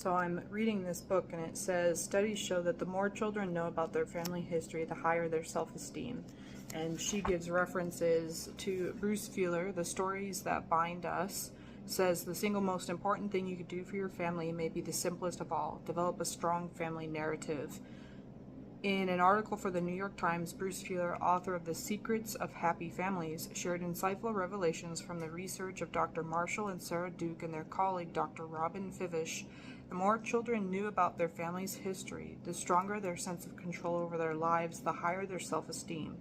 So I'm reading this book and it says, studies show that the more children know about their family history, the higher their self-esteem. And she gives references to Bruce Fuller, The Stories That Bind Us, says the single most important thing you could do for your family may be the simplest of all: develop a strong family narrative. In an article for the New York Times, Bruce Fuller, author of The Secrets of Happy Families, shared insightful revelations from the research of Dr. Marshall and Sarah Duke and their colleague Dr. Robin Fivish. The more children knew about their family's history, the stronger their sense of control over their lives, the higher their self-esteem.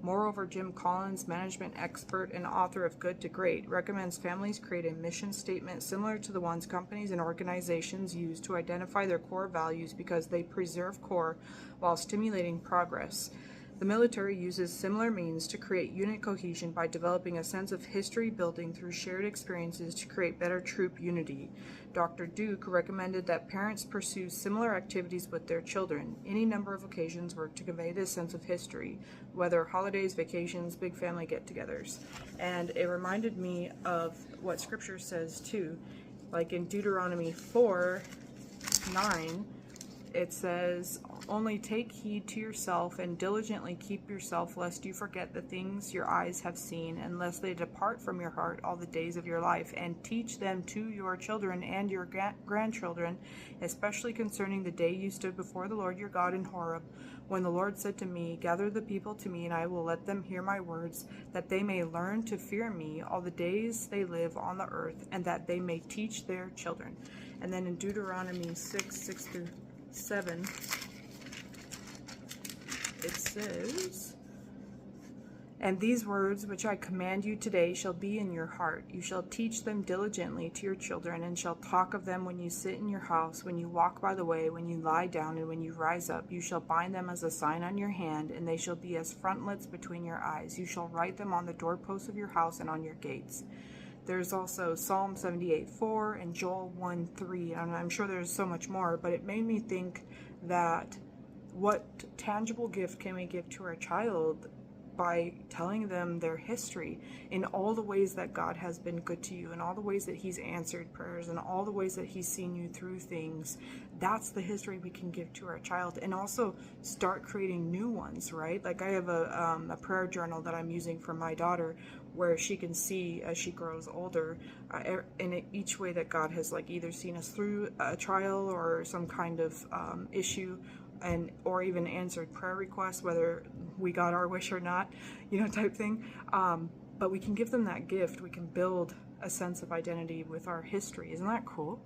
Moreover, Jim Collins, management expert and author of Good to Great, recommends families create a mission statement similar to the ones companies and organizations use to identify their core values because they preserve core while stimulating progress. The military uses similar means to create unit cohesion by developing a sense of history building through shared experiences to create better troop unity. Dr. Duke recommended that parents pursue similar activities with their children. Any number of occasions work to convey this sense of history, whether holidays, vacations, big family get-togethers. And it reminded me of what Scripture says too. Like in Deuteronomy 4:9, it says, "Only take heed to yourself and diligently keep yourself, lest you forget the things your eyes have seen, and lest they depart from your heart all the days of your life, and teach them to your children and your grandchildren, especially concerning the day you stood before the Lord your God in Horeb, when the Lord said to me, gather the people to me, and I will let them hear my words, that they may learn to fear me all the days they live on the earth, and that they may teach their children." And then in Deuteronomy 6:6-7, it says, "And these words which I command you today shall be in your heart. You shall teach them diligently to your children, and shall talk of them when you sit in your house, when you walk by the way, when you lie down, and when you rise up. You shall bind them as a sign on your hand, and they shall be as frontlets between your eyes. You shall write them on the doorposts of your house and on your gates." There's also Psalm 78:4 and Joel 1:3, and I'm sure there's so much more, but it made me think that what tangible gift can we give to our child by telling them their history in all the ways that God has been good to you, in all the ways that He's answered prayers, and all the ways that He's seen you through things. That's the history we can give to our child, and also start creating new ones, right? Like I have a prayer journal that I'm using for my daughter, where she can see as she grows older, in each way that God has like either seen us through a trial or some kind of issue, and or even answered prayer requests, whether we got our wish or not, type thing. But we can give them that gift. We can build a sense of identity with our history. Isn't that cool?